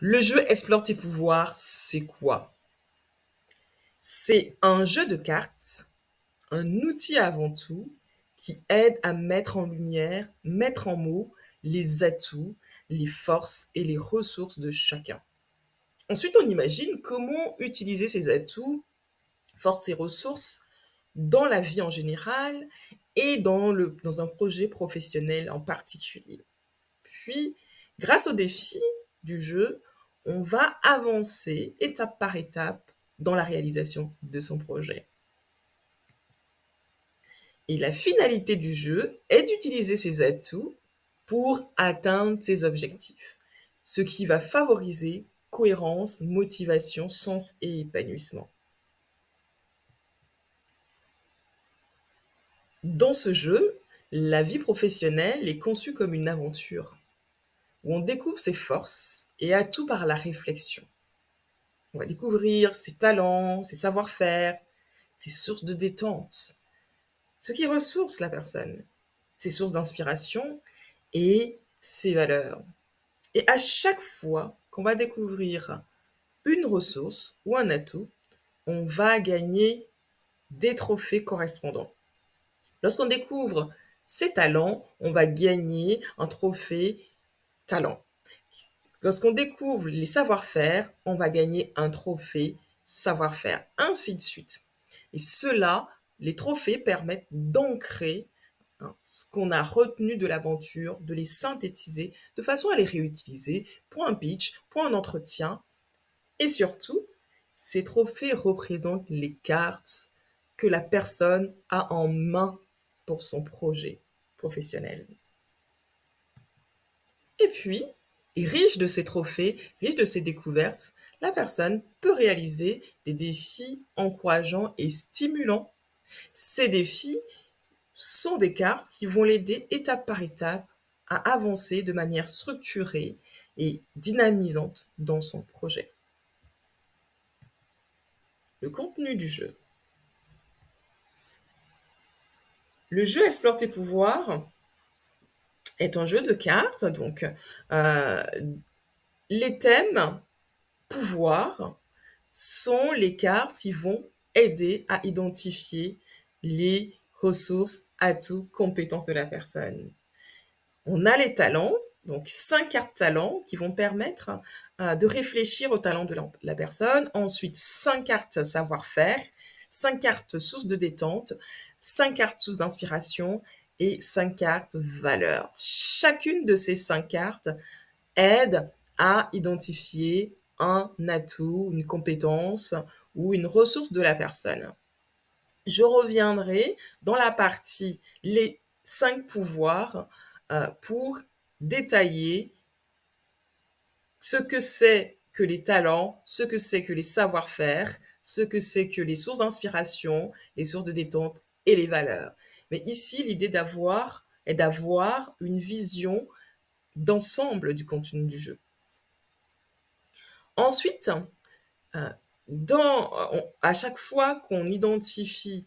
Le jeu Explore tes pouvoirs, c'est quoi? C'est un jeu de cartes, un outil avant tout, qui aide à mettre en lumière, mettre en mots les atouts, les forces et les ressources de chacun. Ensuite, on imagine comment utiliser ces atouts, forces et ressources dans la vie en général et dans un projet professionnel en particulier. Puis, grâce aux défis du jeu, on va avancer étape par étape dans la réalisation de son projet. Et la finalité du jeu est d'utiliser ses atouts pour atteindre ses objectifs, ce qui va favoriser cohérence, motivation, sens et épanouissement. Dans ce jeu, la vie professionnelle est conçue comme une aventure où on découvre ses forces et atouts par la réflexion. On va découvrir ses talents, ses savoir-faire, ses sources de détente, ce qui ressource la personne, ses sources d'inspiration et ses valeurs. Et à chaque fois qu'on va découvrir une ressource ou un atout, on va gagner des trophées correspondants. Lorsqu'on découvre ses talents, on va gagner un trophée talent. Lorsqu'on découvre les savoir-faire, on va gagner un trophée savoir-faire, ainsi de suite. Et cela, les trophées permettent d'ancrer ce qu'on a retenu de l'aventure, de les synthétiser de façon à les réutiliser pour un pitch, pour un entretien. Et surtout, ces trophées représentent les cartes que la personne a en main pour son projet professionnel. Et puis, riche de ces trophées, riche de ces découvertes, la personne peut réaliser des défis encourageants et stimulants. Ces défis sont des cartes qui vont l'aider étape par étape à avancer de manière structurée et dynamisante dans son projet. Le contenu du jeu. Le jeu Explore tes pouvoirs est un jeu de cartes, donc euh, les thèmes pouvoir sont les cartes qui vont aider à identifier les ressources, atouts, compétences de la personne. On a les talents, donc 5 cartes talents qui vont permettre de réfléchir aux talents de la personne. Ensuite, 5 cartes savoir-faire, 5 cartes sources de détente, 5 cartes sources d'inspiration et 5 cartes valeurs. Chacune de ces 5 cartes aide à identifier un atout, une compétence ou une ressource de la personne. Je reviendrai dans la partie les 5 pouvoirs pour détailler ce que c'est que les talents, ce que c'est que les savoir-faire, ce que c'est que les sources d'inspiration, les sources de détente et les valeurs. Mais ici, l'idée est d'avoir une vision d'ensemble du contenu du jeu. Ensuite, euh, à chaque fois qu'on identifie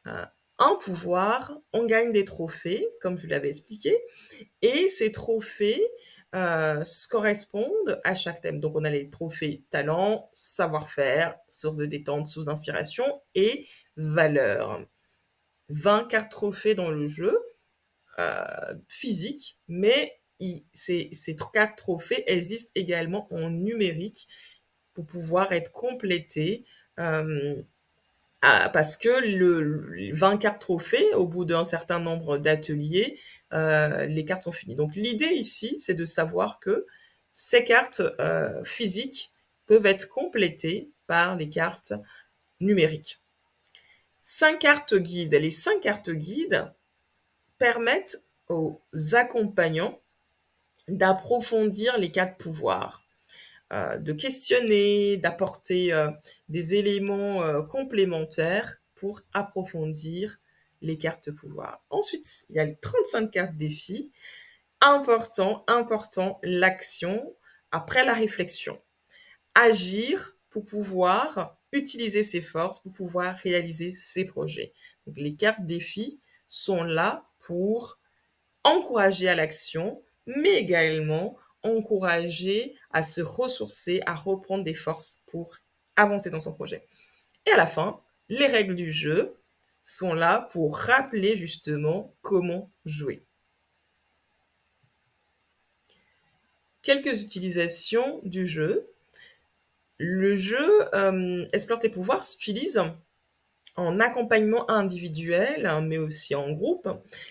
euh, un pouvoir, on gagne des trophées, comme je l'avais expliqué, et ces trophées correspondent à chaque thème. Donc on a les trophées talent, savoir-faire, source de détente, source d'inspiration et valeur. 20 cartes trophées dans le jeu physique, mais ces 4 trophées existent également en numérique pour pouvoir être complétés parce que le 24 trophées, au bout d'un certain nombre d'ateliers, les cartes sont finies. Donc l'idée ici, c'est de savoir que ces cartes physiques peuvent être complétées par les cartes numériques. 5 cartes guides. Les 5 cartes guides permettent aux accompagnants d'approfondir les 4 pouvoirs, de questionner, d'apporter des éléments complémentaires pour approfondir les cartes pouvoir. Ensuite, il y a les 35 cartes défis. Important, l'action après la réflexion. Agir pour pouvoir utiliser ses forces, pour pouvoir réaliser ses projets. Donc, les cartes défis sont là pour encourager à l'action, mais également encourager à se ressourcer, à reprendre des forces pour avancer dans son projet. Et à la fin, les règles du jeu sont là pour rappeler justement comment jouer. Quelques utilisations du jeu. Le jeu Explore tes pouvoirs s'utilise en accompagnement individuel, hein, mais aussi en groupe.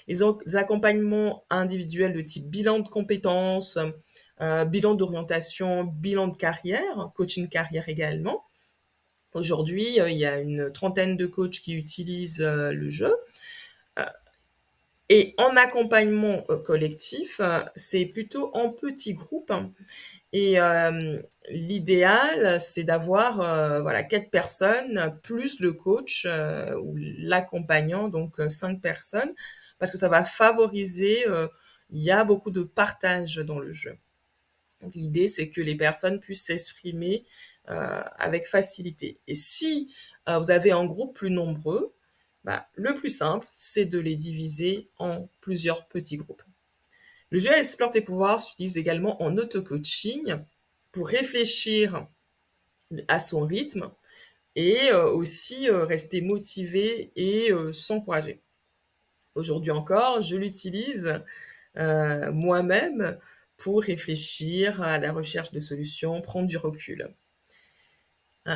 Les accompagnements individuels de type bilan de compétences, bilan d'orientation, bilan de carrière, coaching carrière également. Aujourd'hui, il y a une trentaine de coachs qui utilisent le jeu. Et en accompagnement collectif, c'est plutôt en petits groupes. Et l'idéal, c'est d'avoir voilà, 4 personnes plus le coach ou l'accompagnant, donc 5 personnes, parce que ça va favoriser, il y a beaucoup de partage dans le jeu. Donc l'idée, c'est que les personnes puissent s'exprimer avec facilité. Et si vous avez un groupe plus nombreux, bah, le plus simple, c'est de les diviser en plusieurs petits groupes. Le jeu Explore tes pouvoirs s'utilise également en auto-coaching pour réfléchir à son rythme et aussi rester motivé et s'encourager. Aujourd'hui encore, je l'utilise moi-même pour réfléchir à la recherche de solutions, prendre du recul.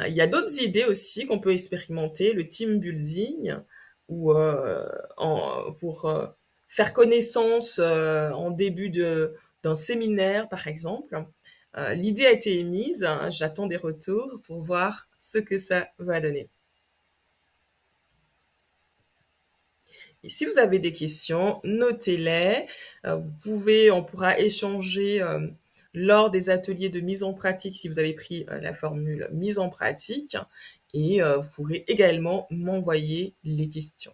Il y a d'autres idées aussi qu'on peut expérimenter, le team building, ou pour faire connaissance en début d'un séminaire, par exemple. L'idée a été émise, hein, j'attends des retours pour voir ce que ça va donner. Et si vous avez des questions, notez-les. On pourra échanger lors des ateliers de mise en pratique si vous avez pris la formule mise en pratique. Et vous pourrez également m'envoyer les questions.